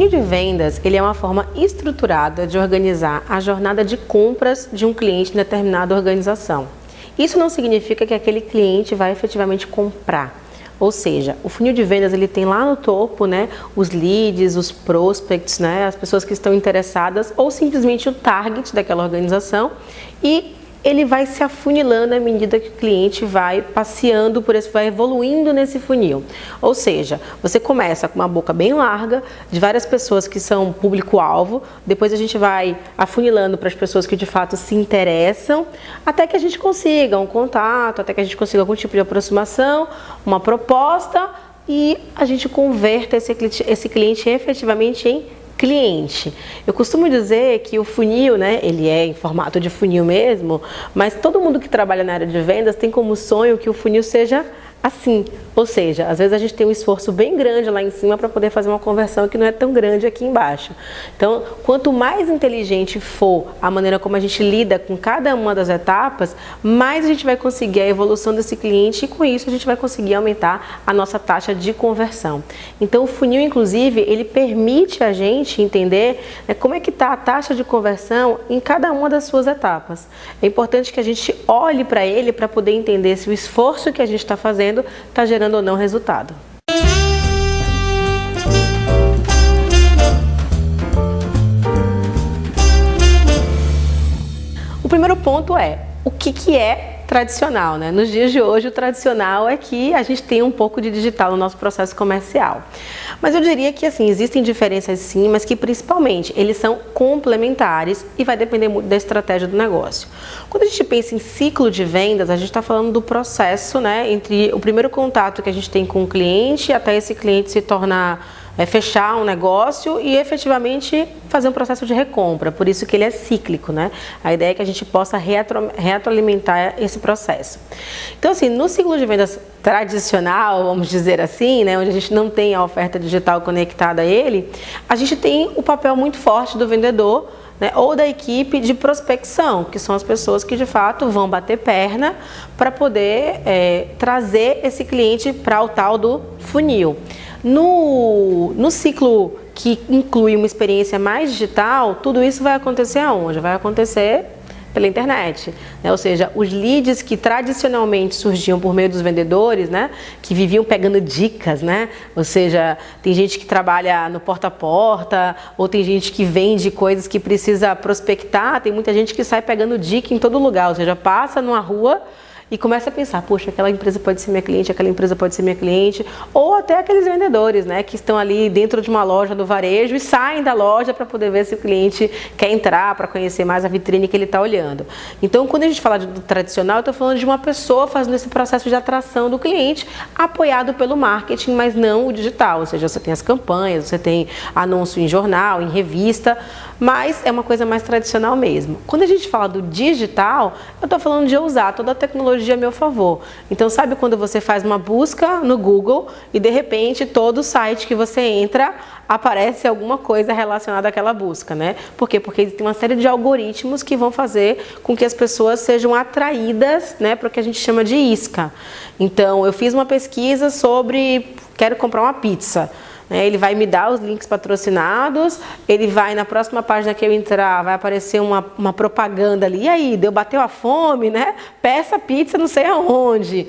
funil de vendas, ele é uma forma estruturada de organizar a jornada de compras de um cliente em determinada organização. Isso não significa que aquele cliente vai efetivamente comprar. Ou seja, o funil de vendas ele tem lá no topo, né, os leads, os prospects, né, as pessoas que estão interessadas ou simplesmente o target daquela organização, e ele vai se afunilando à medida que o cliente vai passeando por esse, vai evoluindo nesse funil. Ou seja, você começa com uma boca bem larga, de várias pessoas que são público-alvo, depois a gente vai afunilando para as pessoas que de fato se interessam, até que a gente consiga um contato, até que a gente consiga algum tipo de aproximação, uma proposta, e a gente converta esse cliente efetivamente em cliente. Eu costumo dizer que o funil, né, ele é em formato de funil mesmo, mas todo mundo que trabalha na área de vendas tem como sonho que o funil seja assim. Ou seja, às vezes a gente tem um esforço bem grande lá em cima para poder fazer uma conversão que não é tão grande aqui embaixo. Então, quanto mais inteligente for a maneira como a gente lida com cada uma das etapas, mais a gente vai conseguir a evolução desse cliente e com isso a gente vai conseguir aumentar a nossa taxa de conversão. Então, o funil, inclusive, ele permite a gente entender, né, como é que está a taxa de conversão em cada uma das suas etapas. É importante que a gente olhe para ele para poder entender se o esforço que a gente está fazendo está gerando ou não resultado. O primeiro ponto é o que é tradicional, né? Nos dias de hoje, o tradicional é que a gente tem um pouco de digital no nosso processo comercial. Mas eu diria que, assim, existem diferenças sim, mas que principalmente eles são complementares e vai depender muito da estratégia do negócio. Quando a gente pensa em ciclo de vendas, a gente está falando do processo, né? Entre o primeiro contato que a gente tem com o cliente até esse cliente se tornar fechar um negócio e efetivamente fazer um processo de recompra, por isso que ele é cíclico, né? A ideia é que a gente possa retroalimentar esse processo. Então, assim, no ciclo de vendas tradicional, vamos dizer assim, né, onde a gente não tem a oferta digital conectada a ele, a gente tem o papel muito forte do vendedor, né, ou da equipe de prospecção, que são as pessoas que de fato vão bater perna para poder trazer esse cliente para o tal do funil. No ciclo que inclui uma experiência mais digital, tudo isso vai acontecer aonde? Vai acontecer pela internet, né? Ou seja, os leads que tradicionalmente surgiam por meio dos vendedores, né, que viviam pegando dicas, né? Ou seja, tem gente que trabalha no porta a porta, ou tem gente que vende coisas que precisa prospectar, tem muita gente que sai pegando dica em todo lugar, ou seja, passa numa rua e começa a pensar, poxa, aquela empresa pode ser minha cliente, aquela empresa pode ser minha cliente, ou até aqueles vendedores, né, que estão ali dentro de uma loja do varejo e saem da loja para poder ver se o cliente quer entrar, para conhecer mais a vitrine que ele está olhando. Então, quando a gente fala do tradicional, eu estou falando de uma pessoa fazendo esse processo de atração do cliente, apoiado pelo marketing, mas não o digital, ou seja, você tem as campanhas, você tem anúncio em jornal, em revista, mas é uma coisa mais tradicional mesmo. Quando a gente fala do digital, eu estou falando de usar toda a tecnologia a meu favor. Então, sabe quando você faz uma busca no Google e de repente todo site que você entra aparece alguma coisa relacionada àquela busca, né? Por quê? Porque tem uma série de algoritmos que vão fazer com que as pessoas sejam atraídas, né, para o que a gente chama de isca. Então, eu fiz uma pesquisa sobre quero comprar uma pizza. Ele vai me dar os links patrocinados, ele vai, na próxima página que eu entrar, vai aparecer uma propaganda ali, e aí, bateu a fome, né? Peça pizza não sei aonde.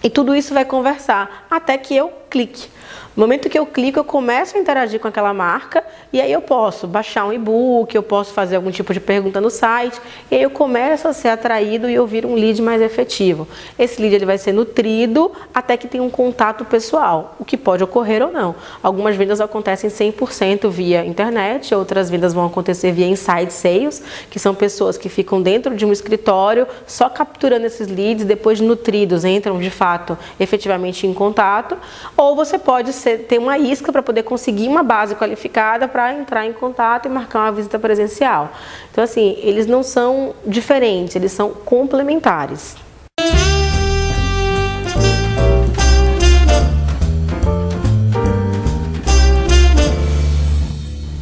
E tudo isso vai conversar, até que eu clique. No momento que eu clico, eu começo a interagir com aquela marca e aí eu posso baixar um e-book, eu posso fazer algum tipo de pergunta no site e aí eu começo a ser atraído e eu viro um lead mais efetivo. Esse lead ele vai ser nutrido até que tenha um contato pessoal, o que pode ocorrer ou não. Algumas vendas acontecem 100% via internet, outras vendas vão acontecer via inside sales, que são pessoas que ficam dentro de um escritório só capturando esses leads, depois nutridos entram de fato efetivamente em contato, ou você pode ter uma isca para poder conseguir uma base qualificada para entrar em contato e marcar uma visita presencial. Então, assim, eles não são diferentes, eles são complementares.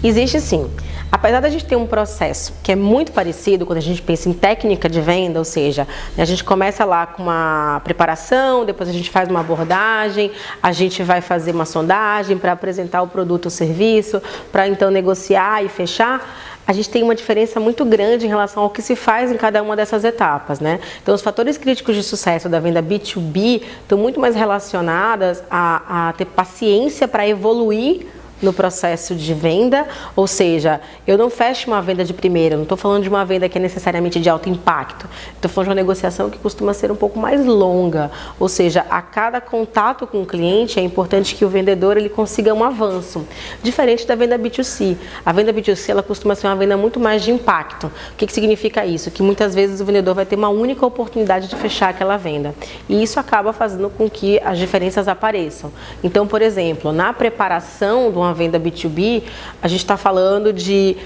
Existe sim. Apesar da gente ter um processo que é muito parecido quando a gente pensa em técnica de venda, ou seja, a gente começa lá com uma preparação, depois a gente faz uma abordagem, a gente vai fazer uma sondagem para apresentar o produto ou serviço, para então negociar e fechar. A gente tem uma diferença muito grande em relação ao que se faz em cada uma dessas etapas, né? Então, os fatores críticos de sucesso da venda B2B estão muito mais relacionados a ter paciência para evoluir no processo de venda, ou seja, eu não fecho uma venda de primeira, não estou falando de uma venda que é necessariamente de alto impacto, estou falando de uma negociação que costuma ser um pouco mais longa, ou seja, a cada contato com o cliente é importante que o vendedor ele consiga um avanço, diferente da venda B2C. A venda B2C ela costuma ser uma venda muito mais de impacto. O que significa isso? Que muitas vezes o vendedor vai ter uma única oportunidade de fechar aquela venda, e isso acaba fazendo com que as diferenças apareçam. Então, por exemplo, na preparação de uma venda B2B, a gente está falando de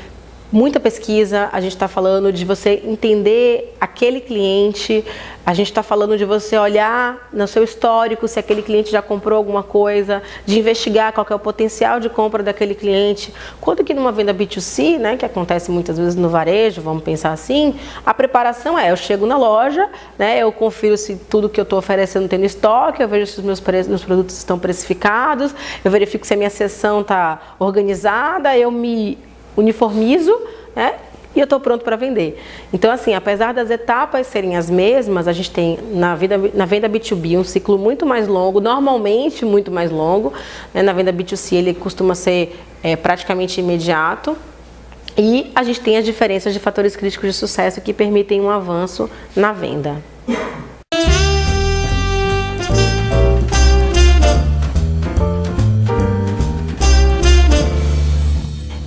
muita pesquisa, a gente está falando de você entender aquele cliente, a gente está falando de você olhar no seu histórico se aquele cliente já comprou alguma coisa, de investigar qual que é o potencial de compra daquele cliente. Quanto que numa venda B2C, né, que acontece muitas vezes no varejo, vamos pensar assim, a preparação eu chego na loja, né, eu confiro se tudo que eu estou oferecendo tem no estoque, eu vejo se os meus produtos estão precificados, eu verifico se a minha seção está organizada, eu me uniformizo, né? E eu estou pronto para vender. Então, assim, apesar das etapas serem as mesmas, a gente tem na venda B2B um ciclo muito mais longo, normalmente muito mais longo, né? Na venda B2C ele costuma ser praticamente imediato. E a gente tem as diferenças de fatores críticos de sucesso que permitem um avanço na venda.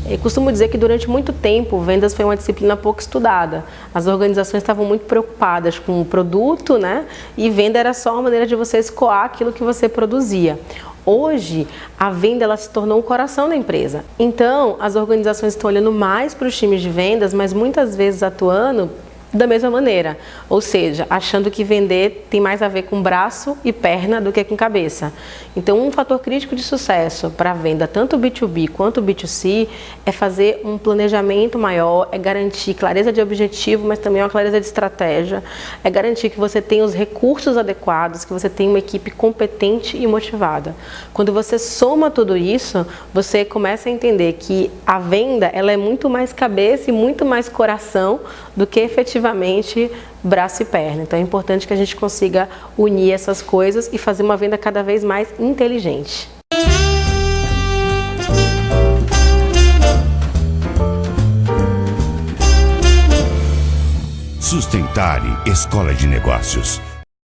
Eu costumo dizer que durante muito tempo vendas foi uma disciplina pouco estudada. As organizações estavam muito preocupadas com o produto, né? E venda era só uma maneira de você escoar aquilo que você produzia. Hoje, a venda ela se tornou o coração da empresa. Então, as organizações estão olhando mais para os times de vendas, mas muitas vezes atuando da mesma maneira, ou seja, achando que vender tem mais a ver com braço e perna do que com cabeça. Então, um fator crítico de sucesso para a venda, tanto B2B quanto B2C, é fazer um planejamento maior, é garantir clareza de objetivo, mas também uma clareza de estratégia, é garantir que você tenha os recursos adequados, que você tenha uma equipe competente e motivada. Quando você soma tudo isso, você começa a entender que a venda ela é muito mais cabeça e muito mais coração do que efetivamente braço e perna. Então é importante que a gente consiga unir essas coisas e fazer uma venda cada vez mais inteligente. Sustentare Escola de Negócios.